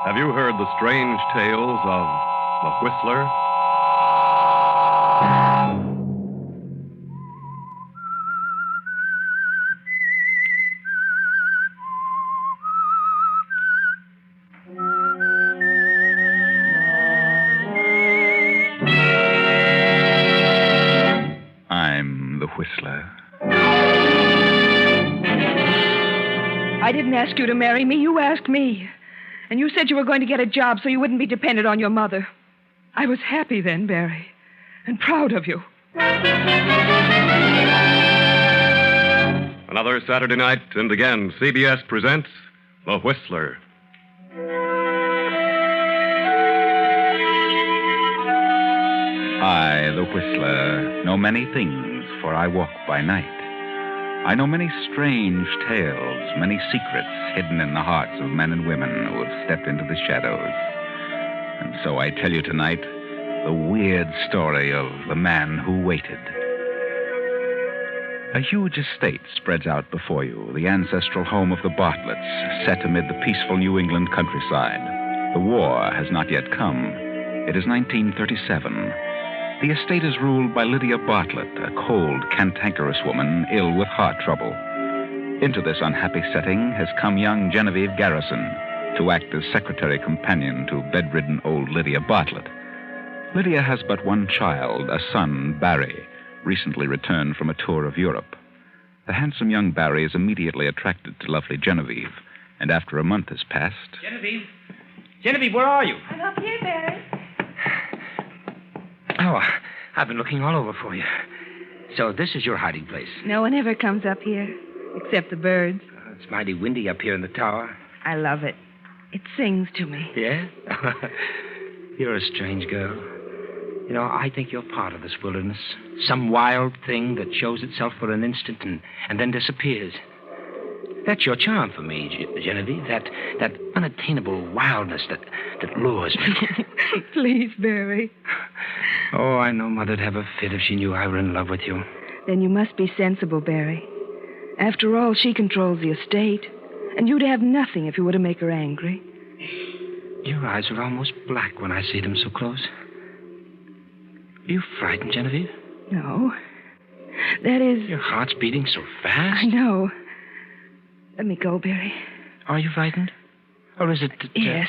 Have you heard the strange tales of the Whistler? I'm the Whistler. I didn't ask you to marry me. You asked me. And you said you were going to get a job so you wouldn't be dependent on your mother. I was happy then, Barry, and proud of you. Another Saturday night, and again, CBS presents The Whistler. I, the Whistler, know many things, for I walk by night. I know many strange tales, many secrets hidden in the hearts of men and women who have stepped into the shadows. And so I tell you tonight the weird story of the man who waited. A huge estate spreads out before you, the ancestral home of the Bartletts, set amid the peaceful New England countryside. The war has not yet come. It is 1937. The estate is ruled by Lydia Bartlett, a cold, cantankerous woman ill with heart trouble. Into this unhappy setting has come young Genevieve Garrison to act as secretary companion to bedridden old Lydia Bartlett. Lydia has but one child, a son, Barry, recently returned from a tour of Europe. The handsome young Barry is immediately attracted to lovely Genevieve, and after a month has passed... Genevieve, where are you? I'm up here, Barry. Oh, I've been looking all over for you. So this is your hiding place. No one ever comes up here, except the birds. It's mighty windy up here in the tower. I love it. It sings to me. Yeah? You're a strange girl. You know, I think you're part of this wilderness. Some wild thing that shows itself for an instant and then disappears. That's your charm for me, Genevieve. That unattainable wildness that lures me. Please, Barry. Oh, I know Mother'd have a fit if she knew I were in love with you. Then you must be sensible, Barry. After all, she controls the estate. And you'd have nothing if you were to make her angry. Your eyes are almost black when I see them so close. Are you frightened, Genevieve? No. That is... Your heart's beating so fast. I know. Let me go, Barry. Are you frightened? Or is it that... Yes,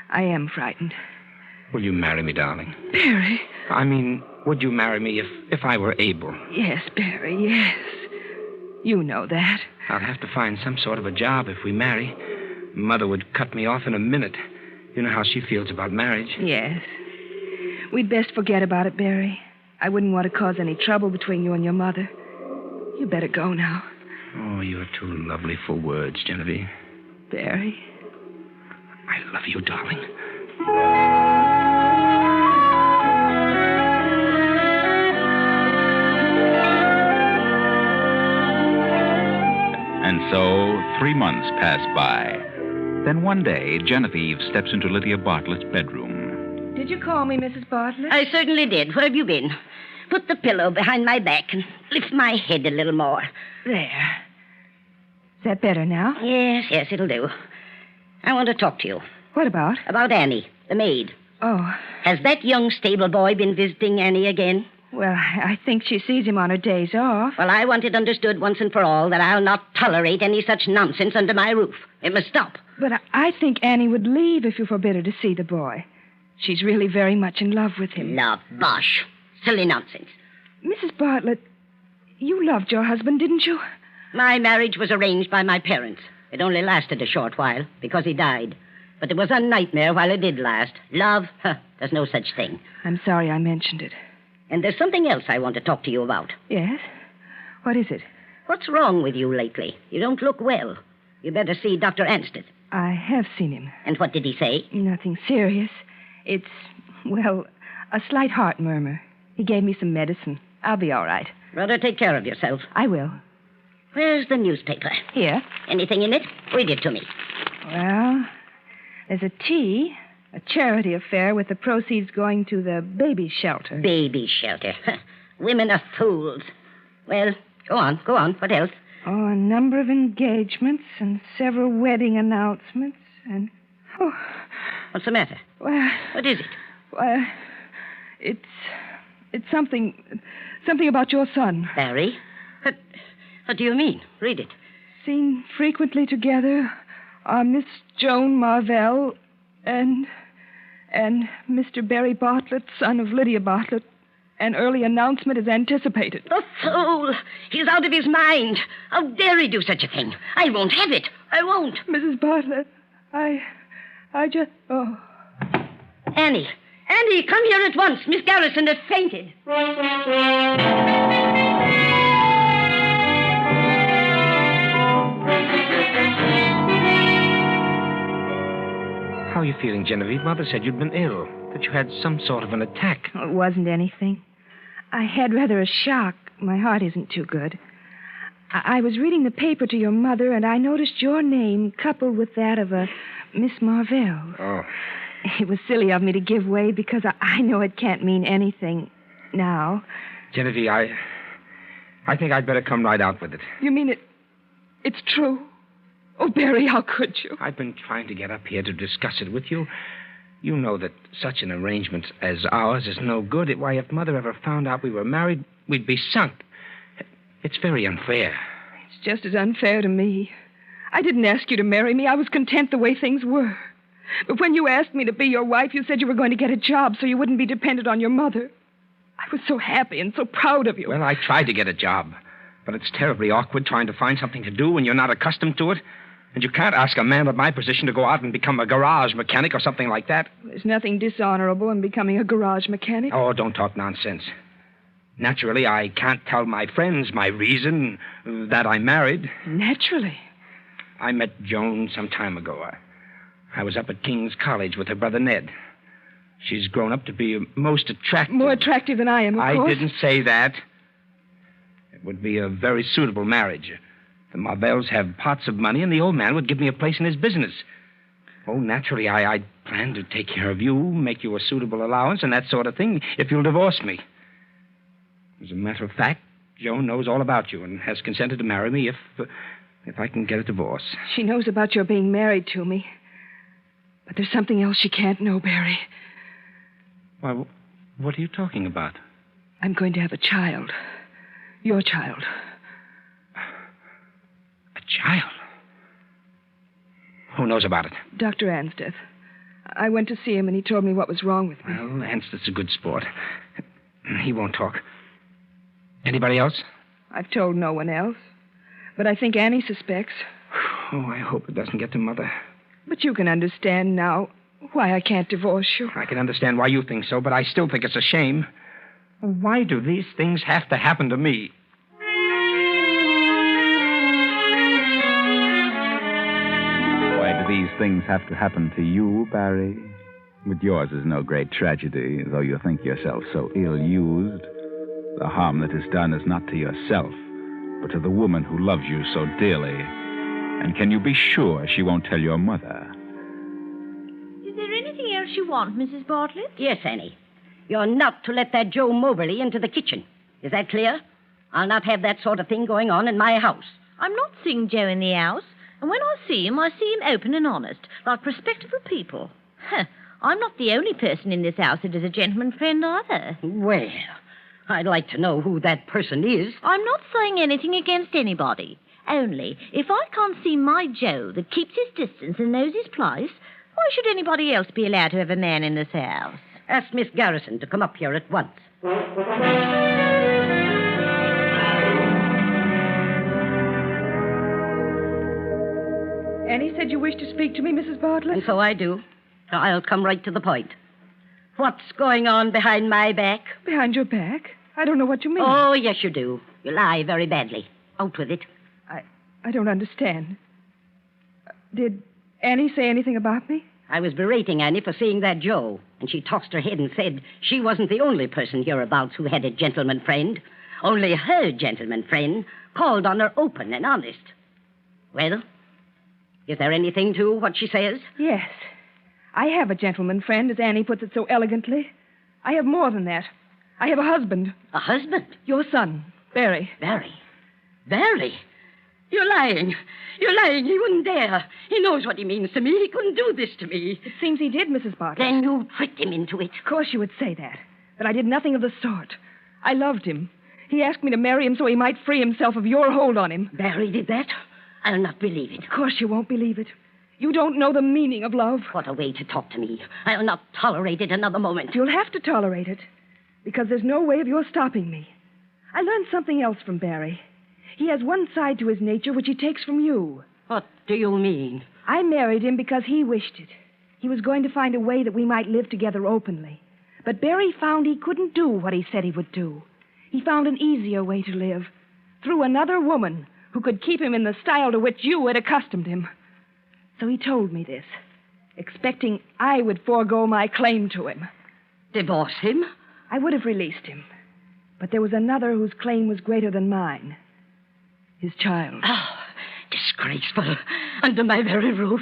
I am frightened. Will you marry me, darling? Barry. I mean, would you marry me if I were able? Yes, Barry, yes. You know that. I'll have to find some sort of a job if we marry. Mother would cut me off in a minute. You know how she feels about marriage. Yes. We'd best forget about it, Barry. I wouldn't want to cause any trouble between you and your mother. You better go now. Oh, you're too lovely for words, Genevieve. Barry. I love you, darling. And so 3 months pass by. Then one day, Genevieve steps into Lydia Bartlett's bedroom. Did you call me, Mrs. Bartlett? I certainly did. Where have you been? Put the pillow behind my back and lift my head a little more. There. Is that better now? Yes, it'll do. I want to talk to you. What about? About Annie, the maid. Oh. Has that young stable boy been visiting Annie again? Well, I think she sees him on her days off. Well, I want it understood once and for all that I'll not tolerate any such nonsense under my roof. It must stop. But I think Annie would leave if you forbid her to see the boy. She's really very much in love with him. Love, bosh. Silly nonsense. Mrs. Bartlett, you loved your husband, didn't you? My marriage was arranged by my parents. It only lasted a short while because he died. But it was a nightmare while it did last. Love? There's no such thing. I'm sorry I mentioned it. And there's something else I want to talk to you about. Yes? What is it? What's wrong with you lately? You don't look well. You better see Dr. Ansted. I have seen him. And what did he say? Nothing serious. It's, well, a slight heart murmur. He gave me some medicine. I'll be all right. Rather take care of yourself. I will. Where's the newspaper? Here. Anything in it? Read it to me. Well, there's a tea, a charity affair with the proceeds going to the baby shelter. Baby shelter. Women are fools. Well, go on. What else? Oh, a number of engagements and several wedding announcements and Oh, What's the matter? well, What is it? well, it's something about your son. Barry? What do you mean? Read it. Seen frequently together are Miss Joan Marvell and Mr. Barry Bartlett, son of Lydia Bartlett. An early announcement is anticipated. The fool! He's out of his mind. How dare he do such a thing? I won't have it. I won't. Mrs. Bartlett, I just... Oh. Annie, come here at once. Miss Garrison has fainted. How are you feeling, Genevieve? Mother said you'd been ill, that you had some sort of an attack. It wasn't anything. I had rather a shock. My heart isn't too good. I was reading the paper to your mother, and I noticed your name coupled with that of a Miss Marvell. Oh. It was silly of me to give way because I know it can't mean anything now. Genevieve, I think I'd better come right out with it. You mean it's true? Oh, Barry, how could you? I've been trying to get up here to discuss it with you. You know that such an arrangement as ours is no good. Why, if Mother ever found out we were married, we'd be sunk. It's very unfair. It's just as unfair to me. I didn't ask you to marry me. I was content the way things were. But when you asked me to be your wife, you said you were going to get a job so you wouldn't be dependent on your mother. I was so happy and so proud of you. Well, I tried to get a job, but it's terribly awkward trying to find something to do when you're not accustomed to it. And you can't ask a man of my position to go out and become a garage mechanic or something like that. There's nothing dishonorable in becoming a garage mechanic. Oh, don't talk nonsense. Naturally, I can't tell my friends my reason that I'm married. Naturally. I met Joan some time ago. I was up at King's College with her brother Ned. She's grown up to be most attractive. More attractive than I am, of course. I didn't say that. It would be a very suitable marriage. The Marvells have pots of money, and the old man would give me a place in his business. Oh, naturally, I plan to take care of you, make you a suitable allowance, and that sort of thing, if you'll divorce me. As a matter of fact, Joan knows all about you and has consented to marry me if I can get a divorce. She knows about your being married to me. But there's something else she can't know, Barry. Why, what are you talking about? I'm going to have a child. Your child. A child? Who knows about it? Dr. Ansteth. I went to see him, and he told me what was wrong with me. Well, Ansteth's a good sport. He won't talk. Anybody else? I've told no one else. But I think Annie suspects. Oh, I hope it doesn't get to Mother. But you can understand now why I can't divorce you. I can understand why you think so, but I still think it's a shame. Why do these things have to happen to me? Why do these things have to happen to you, Barry? But yours is no great tragedy, though you think yourself so ill-used. The harm that is done is not to yourself, but to the woman who loves you so dearly. And can you be sure she won't tell your mother? Is there anything else you want, Mrs. Bartlett? Yes, Annie. You're not to let that Joe Moberly into the kitchen. Is that clear? I'll not have that sort of thing going on in my house. I'm not seeing Joe in the house, and when I see him open and honest, like respectable people. I'm not the only person in this house that is a gentleman friend either. Well, I'd like to know who that person is. I'm not saying anything against anybody. Only, if I can't see my Joe that keeps his distance and knows his place, why should anybody else be allowed to have a man in this house? Ask Miss Garrison to come up here at once. Annie said you wished to speak to me, Mrs. Bartlett. And so I do. I'll come right to the point. What's going on behind my back? Behind your back? I don't know what you mean. Oh, yes, you do. You lie very badly. Out with it. I don't understand. Did Annie say anything about me? I was berating Annie for seeing that Joe, and she tossed her head and said she wasn't the only person hereabouts who had a gentleman friend. Only her gentleman friend called on her open and honest. Well, is there anything to what she says? Yes. I have a gentleman friend, as Annie puts it so elegantly. I have more than that. I have a husband. A husband? Your son, Barry. Barry? Barry? You're lying. You're lying. He wouldn't dare. He knows what he means to me. He couldn't do this to me. It seems he did, Mrs. Bartlett. Then you tricked him into it. Of course you would say that. But I did nothing of the sort. I loved him. He asked me to marry him so he might free himself of your hold on him. Barry did that? I'll not believe it. Of course you won't believe it. You don't know the meaning of love. What a way to talk to me. I'll not tolerate it another moment. You'll have to tolerate it, because there's no way of your stopping me. I learned something else from Barry. He has one side to his nature which he takes from you. What do you mean? I married him because he wished it. He was going to find a way that we might live together openly. But Barry found he couldn't do what he said he would do. He found an easier way to live, through another woman who could keep him in the style to which you had accustomed him. So he told me this, expecting I would forego my claim to him. Divorce him? I would have released him, but there was another whose claim was greater than mine. His child. Oh, disgraceful. Under my very roof.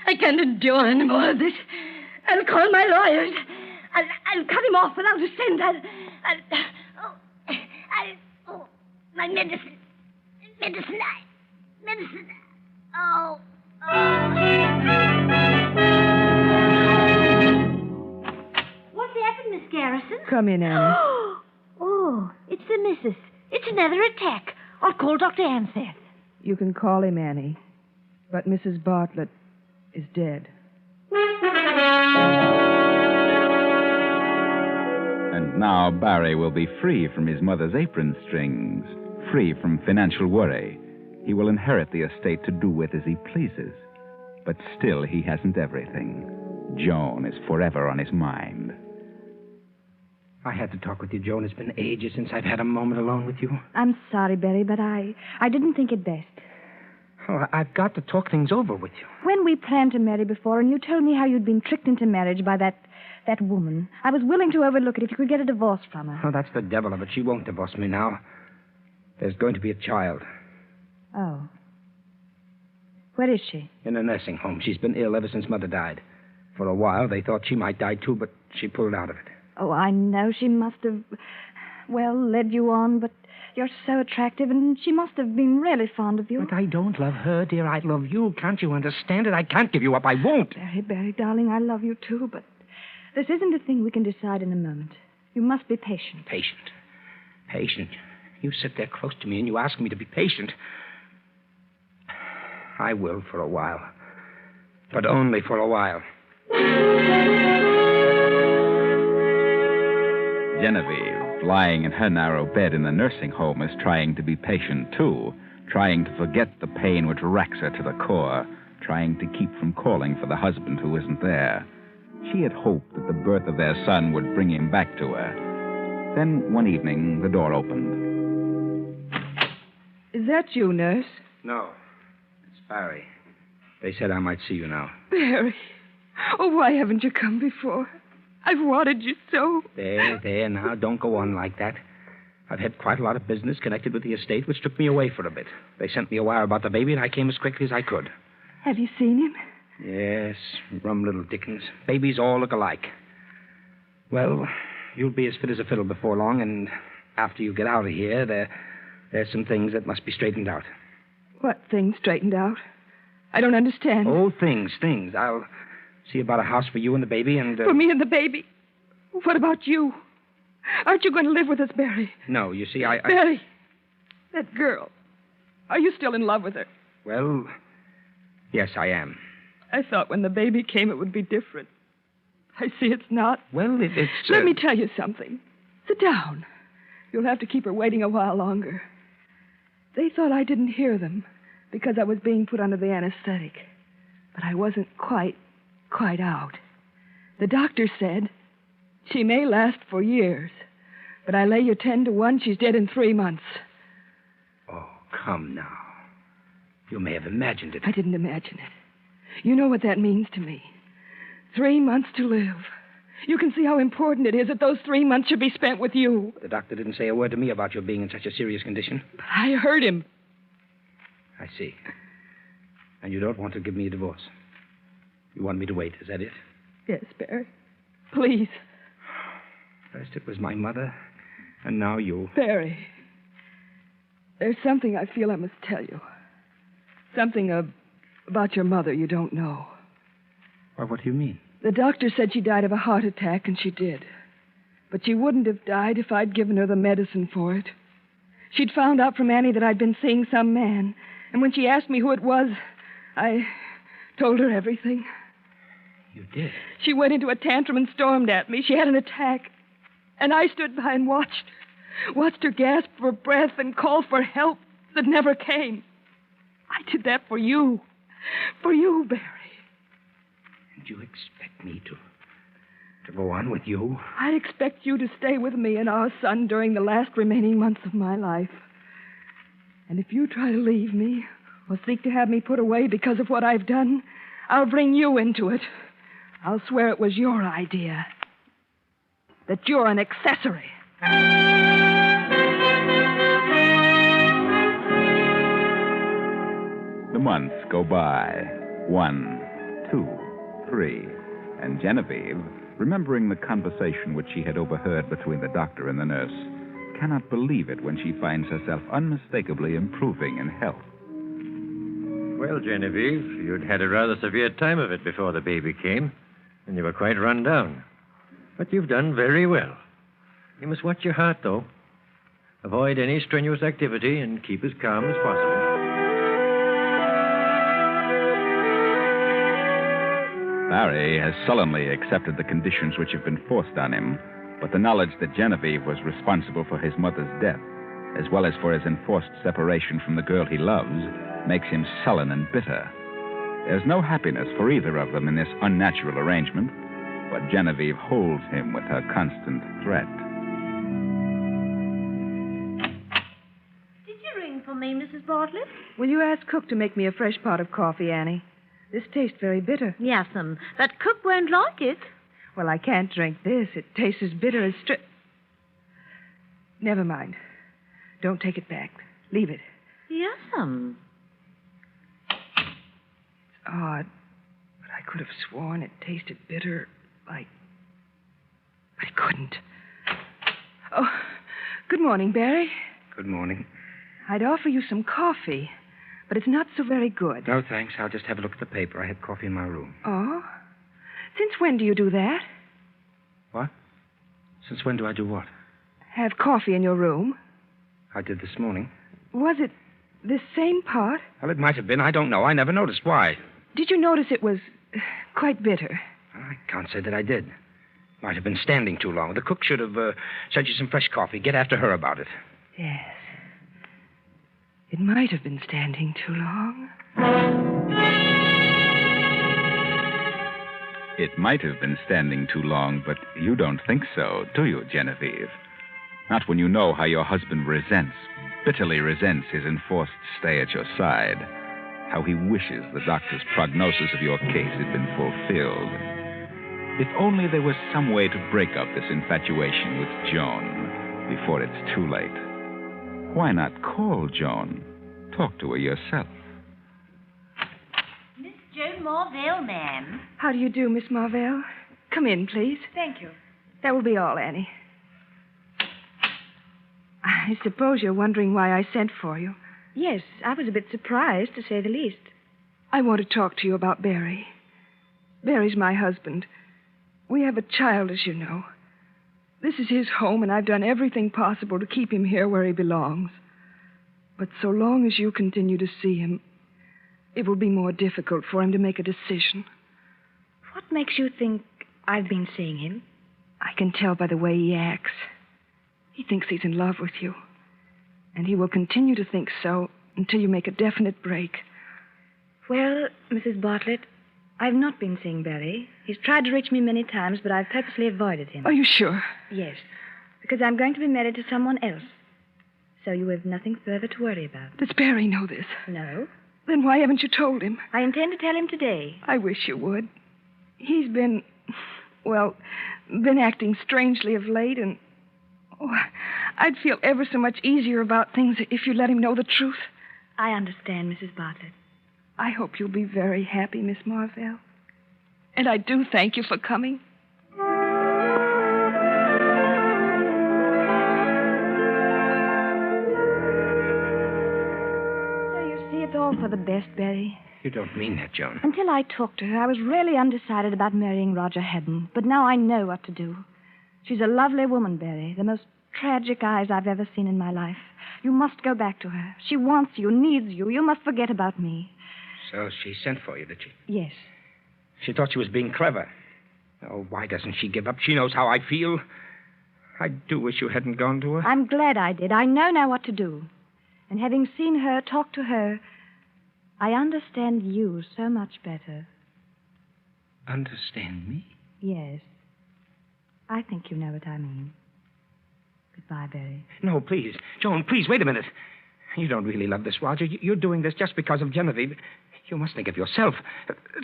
I can't endure any more of this. I'll call my lawyers. I'll cut him off without a cent. My medicine. Medicine. Oh. What's happened, Miss Garrison? Come in, Annie. Oh, it's the missus. It's another attack. I'll call Dr. Anseth. You can call him Annie, but Mrs. Bartlett is dead. And now Barry will be free from his mother's apron strings, free from financial worry. He will inherit the estate to do with as he pleases. But still, he hasn't everything. Joan is forever on his mind. I had to talk with you, Joan. It's been ages since I've had a moment alone with you. I'm sorry, Barry, but I didn't think it best. Oh, I've got to talk things over with you. When we planned to marry before, and you told me how you'd been tricked into marriage by that woman, I was willing to overlook it if you could get a divorce from her. Oh, that's the devil of it. She won't divorce me now. There's going to be a child. Oh. Where is she? In a nursing home. She's been ill ever since Mother died. For a while, they thought she might die, too, but she pulled out of it. Oh, I know she must have, led you on, but you're so attractive, and she must have been really fond of you. But I don't love her, dear. I love you. Can't you understand it? I can't give you up. I won't. Barry, darling, I love you, too, but this isn't a thing we can decide in a moment. You must be patient. Patient. You sit there close to me and you ask me to be patient. I will for a while. But only for a while. Genevieve, lying in her narrow bed in the nursing home, is trying to be patient, too, trying to forget the pain which racks her to the core, trying to keep from calling for the husband who isn't there. She had hoped that the birth of their son would bring him back to her. Then, one evening, the door opened. Is that you, nurse? No. It's Barry. They said I might see you now. Barry. Oh, why haven't you come before? I've wanted you so. There, now. Don't go on like that. I've had quite a lot of business connected with the estate, which took me away for a bit. They sent me a wire about the baby, and I came as quickly as I could. Have you seen him? Yes, rum little Dickens. Babies all look alike. Well, you'll be as fit as a fiddle before long, and after you get out of here, there's some things that must be straightened out. What things straightened out? I don't understand. Oh, things. I'll see about a house for you and the baby, and... For me and the baby? What about you? Aren't you going to live with us, Barry? No, you see, I... Barry, that girl. Are you still in love with her? Well, yes, I am. I thought when the baby came it would be different. I see it's not. Well, it's... Let me tell you something. Sit down. You'll have to keep her waiting a while longer. They thought I didn't hear them because I was being put under the anesthetic. But I wasn't quite out. The doctor said she may last for years, but I lay you 10 to 1 she's dead in 3 months. Oh, come now. You may have imagined it. I didn't imagine it. You know what that means to me. 3 months to live. You can see how important it is that those 3 months should be spent with you. The doctor didn't say a word to me about your being in such a serious condition. But I heard him. I see. And you don't want to give me a divorce. You want me to wait, is that it? Yes, Barry. Please. First it was my mother, and now you. Barry. There's something I feel I must tell you. Something about your mother you don't know. Well, what do you mean? The doctor said she died of a heart attack, and she did. But she wouldn't have died if I'd given her the medicine for it. She'd found out from Annie that I'd been seeing some man. And when she asked me who it was, I told her everything. You did? She went into a tantrum and stormed at me. She had an attack. And I stood by and watched her. Watched her gasp for breath and call for help that never came. I did that for you. For you, Barry. And you expect me to go on with you? I expect you to stay with me and our son during the last remaining months of my life. And if you try to leave me or seek to have me put away because of what I've done, I'll bring you into it. I'll swear it was your idea. That you're an accessory. The months go by. 1, 2, 3. And Genevieve, remembering the conversation which she had overheard between the doctor and the nurse, cannot believe it when she finds herself unmistakably improving in health. Well, Genevieve, you'd had a rather severe time of it before the baby came, and you were quite run down. But you've done very well. You must watch your heart, though. Avoid any strenuous activity and keep as calm as possible. Barry has sullenly accepted the conditions which have been forced on him, but the knowledge that Genevieve was responsible for his mother's death, as well as for his enforced separation from the girl he loves, makes him sullen and bitter. There's no happiness for either of them in this unnatural arrangement, but Genevieve holds him with her constant threat. Did you ring for me, Mrs. Bartlett? Will you ask Cook to make me a fresh pot of coffee, Annie? This tastes very bitter. Yes'm. That cook won't like it. Well, I can't drink this. It tastes as bitter as Never mind. Don't take it back. Leave it. Yes'm. It's odd, but I could have sworn it tasted bitter like... I couldn't. Oh, good morning, Barry. Good morning. I'd offer you some coffee, but it's not so very good. No, thanks. I'll just have a look at the paper. I had coffee in my room. Oh? Since when do you do that? What? Since when do I do what? Have coffee in your room? I did this morning. Was it this same pot? Well, it might have been. I don't know. I never noticed. Why? Did you notice it was quite bitter? I can't say that I did. Might have been standing too long. The cook should have sent you some fresh coffee. Get after her about it. Yes. It might have been standing too long. It might have been standing too long, but you don't think so, do you, Genevieve? Not when you know how your husband bitterly resents his enforced stay at your side, how he wishes the doctor's prognosis of your case had been fulfilled. If only there was some way to break up this infatuation with Joan before it's too late. Why not call Joan? Talk to her yourself. Miss Joan Marvell, ma'am. How do you do, Miss Marvell? Come in, please. Thank you. That will be all, Annie. I suppose you're wondering why I sent for you. Yes, I was a bit surprised, to say the least. I want to talk to you about Barry. Barry's my husband. We have a child, as you know. This is his home, and I've done everything possible to keep him here where he belongs. But so long as you continue to see him, it will be more difficult for him to make a decision. What makes you think I've been seeing him? I can tell by the way he acts. He thinks he's in love with you. And he will continue to think so until you make a definite break. Well, Mrs. Bartlett, I've not been seeing Barry. He's tried to reach me many times, but I've purposely avoided him. Are you sure? Yes, because I'm going to be married to someone else. So you have nothing further to worry about. Does Barry know this? No. Then why haven't you told him? I intend to tell him today. I wish you would. He's been acting strangely of late, and I'd feel ever so much easier about things if you let him know the truth. I understand, Mrs. Bartlett. I hope you'll be very happy, Miss Marvell. And I do thank you for coming. So you see, it's all for for the best, Barry. You don't mean that, Joan. Until I talked to her, I was really undecided about marrying Roger Hedden. But now I know what to do. She's a lovely woman, Barry. The most tragic eyes I've ever seen in my life. You must go back to her. She wants you, needs you. You must forget about me. So she sent for you, did she? Yes. She thought she was being clever. Oh, why doesn't she give up? She knows how I feel. I do wish you hadn't gone to her. I'm glad I did. I know now what to do. And having seen her, talked to her, I understand you so much better. Understand me? Yes. I think you know what I mean. Goodbye, Barry. No, please. Joan, please, wait a minute. You don't really love this, Roger. You're doing this just because of Genevieve. You must think of yourself.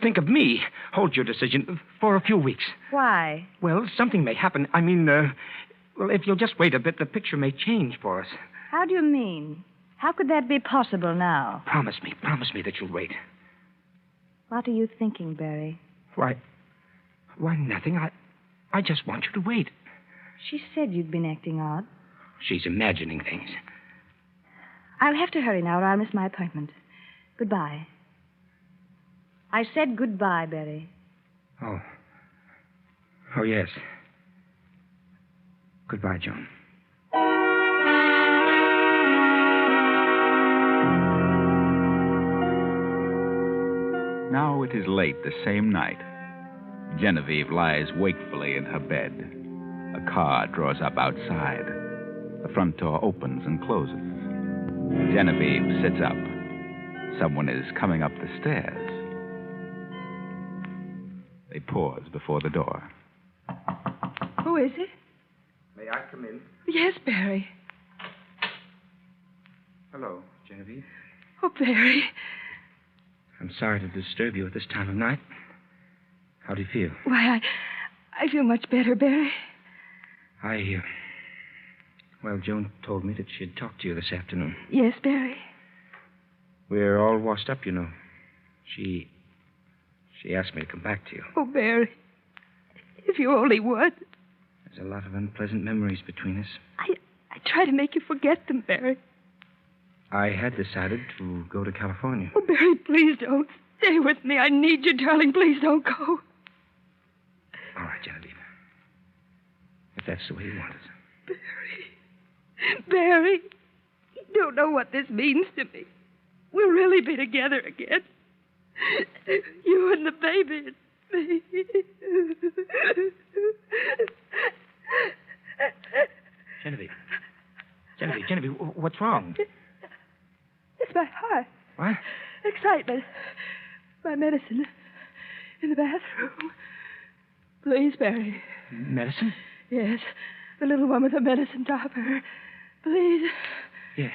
Think of me. Hold your decision for a few weeks. Why? Well, something may happen. I mean, well, if you'll just wait a bit, the picture may change for us. How do you mean? How could that be possible now? Promise me that you'll wait. What are you thinking, Barry? Why, nothing. I just want you to wait. She said you'd been acting odd. She's imagining things. I'll have to hurry now or I'll miss my appointment. Goodbye. I said goodbye, Barry. Oh. Oh, yes. Goodbye, Joan. Now it is late the same night. Genevieve lies wakefully in her bed. A car draws up outside. The front door opens and closes. Genevieve sits up. Someone is coming up the stairs. They pause before the door. Who is it? May I come in? Yes, Barry. Hello, Genevieve. Oh, Barry. I'm sorry to disturb you at this time of night. How do you feel? Why, I feel much better, Barry. Well, Joan told me that she'd talked to you this afternoon. Yes, Barry. We're all washed up, you know. She asked me to come back to you. Oh, Barry. If you only would. There's a lot of unpleasant memories between us. I try to make you forget them, Barry. I had decided to go to California. Oh, Barry, please don't. Stay with me. I need you, darling. Please don't go. All right, Genevieve. If that's the way you want it. Barry, you don't know what this means to me. We'll really be together again. You and the baby and me. Genevieve, what's wrong? It's my heart. What? Excitement. My medicine in the bathroom. Please, Barry. Medicine? Yes. The little one with the medicine dropper. Please. Yeah.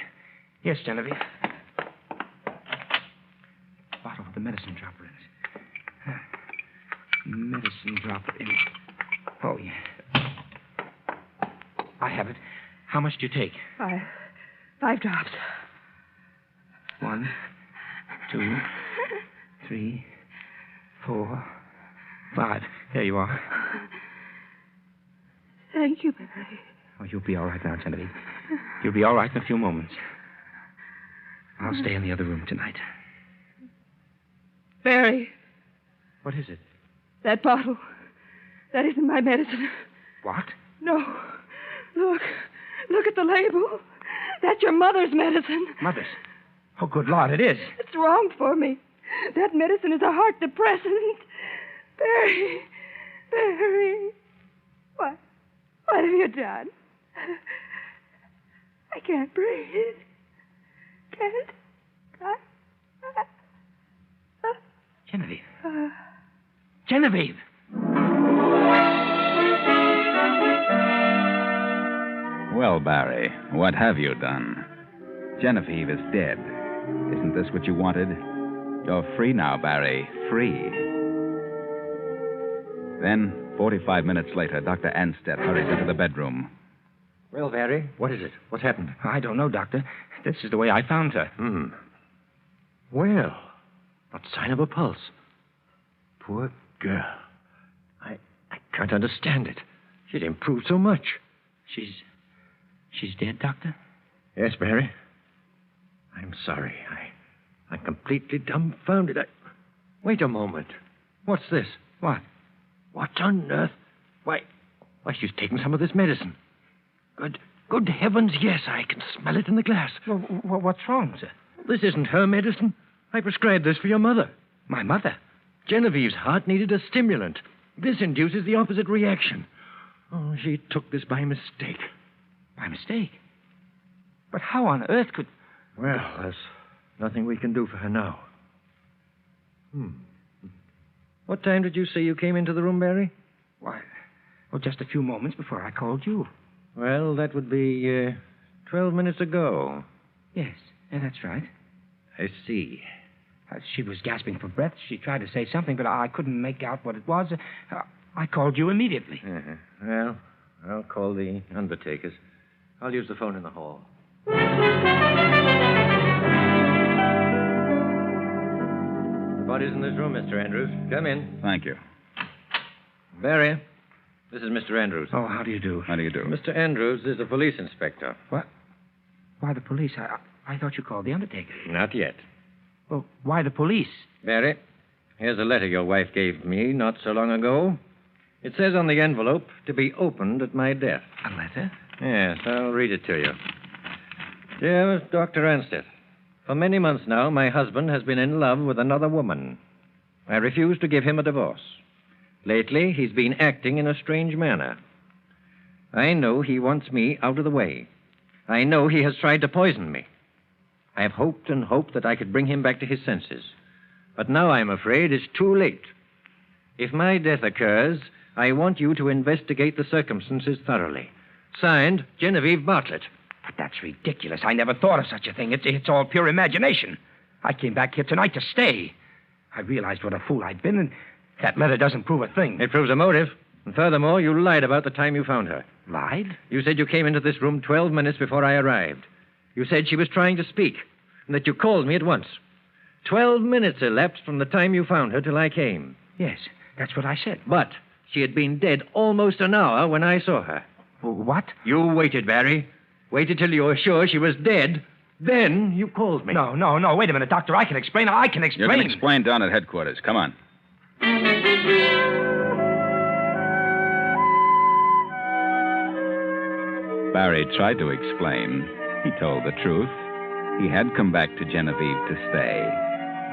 Yes, Genevieve. Bottle with the medicine dropper in it. Medicine dropper in it. Oh, yeah. I have it. How much do you take? 5 drops. 1, 2, 3, 4, 5. There you are. Thank you, Barry. Oh, you'll be all right now, Genevieve. You'll be all right in a few moments. I'll stay in the other room tonight. Barry, What is it? that bottle. That isn't my medicine. What? No. Look. Look at the label. That's your mother's medicine. Mother's? Oh, good Lord, it is. It's wrong for me. That medicine is a heart depressant. Barry. Barry. What have you done? I can't breathe. Can't. Genevieve. Genevieve! Well, Barry, what have you done? Genevieve is dead. Isn't this what you wanted? You're free now, Barry. Free. Then, 45 minutes later, Dr. Anstead hurries into the bedroom. Well, Barry, what is it? What's happened? I don't know, Doctor. This is the way I found her. Well, not sign of a pulse. Poor girl. I can't understand it. She'd improved so much. She's dead, Doctor? Yes, Barry. I'm sorry. I'm completely dumbfounded. Wait a moment. What's this? What? What on earth? Why, she's taken some of this medicine. Good heavens, yes, I can smell it in the glass. Well, what's wrong, sir? This isn't her medicine. I prescribed this for your mother. My mother? Genevieve's heart needed a stimulant. This induces the opposite reaction. Oh, she took this by mistake. By mistake? But how on earth could... Well, there's nothing we can do for her now. What time did you say you came into the room, Barry? Why, well, just a few moments before I called you. Well, that would be 12 minutes ago. Yes, that's right. I see. She was gasping for breath. She tried to say something, but I couldn't make out what it was. I called you immediately. Uh-huh. Well, I'll call the undertakers. I'll use the phone in the hall. The body's in this room, Mr. Andrews. Come in. Thank you. Barry, this is Mr. Andrews. Oh, how do you do? How do you do? Mr. Andrews is a police inspector. What? Why the police? I thought you called the undertaker. Not yet. Well, why the police? Barry, here's a letter your wife gave me not so long ago. It says on the envelope, to be opened at my death. A letter? Yes, I'll read it to you. Dear Dr. Ansteth, for many months now, my husband has been in love with another woman. I refuse to give him a divorce. Lately, he's been acting in a strange manner. I know he wants me out of the way. I know he has tried to poison me. I have hoped and hoped that I could bring him back to his senses. But now I'm afraid it's too late. If my death occurs, I want you to investigate the circumstances thoroughly. Signed, Genevieve Bartlett. But that's ridiculous. I never thought of such a thing. It's all pure imagination. I came back here tonight to stay. I realized what a fool I'd been, and that letter doesn't prove a thing. It proves a motive. And furthermore, you lied about the time you found her. Lied? You said you came into this room 12 minutes before I arrived. You said she was trying to speak, and that you called me at once. 12 minutes elapsed from the time you found her till I came. Yes, that's what I said. But she had been dead almost an hour when I saw her. What? You waited, Barry. Waited till you were sure she was dead. Then you called me. No. Wait a minute, Doctor. I can explain. You can explain down at headquarters. Come on. Barry tried to explain. He told the truth. He had come back to Genevieve to stay.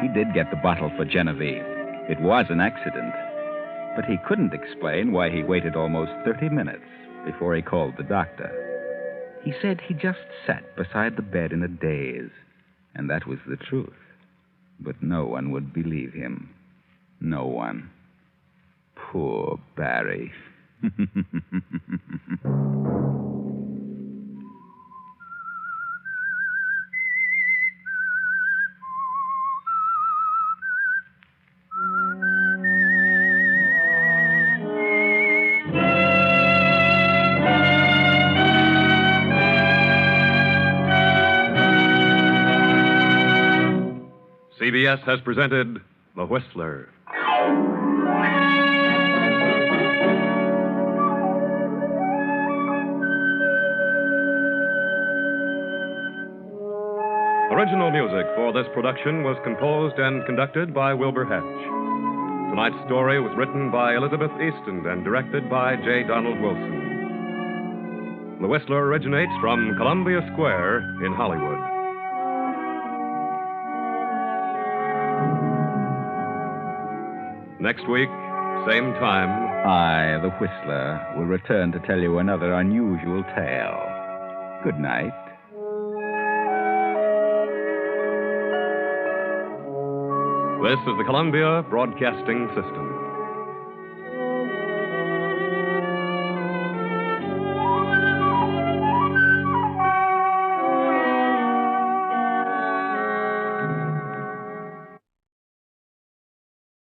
He did get the bottle for Genevieve. It was an accident. But he couldn't explain why he waited almost 30 minutes before he called the doctor. He said he just sat beside the bed in a daze, and that was the truth. But no one would believe him. No one. Poor Barry. CBS has presented The Whistler. Original music for this production was composed and conducted by Wilbur Hatch. Tonight's story was written by Elizabeth Easton and directed by J. Donald Wilson. The Whistler originates from Columbia Square in Hollywood. Next week, same time. I, the Whistler, will return to tell you another unusual tale. Good night. This is the Columbia Broadcasting System.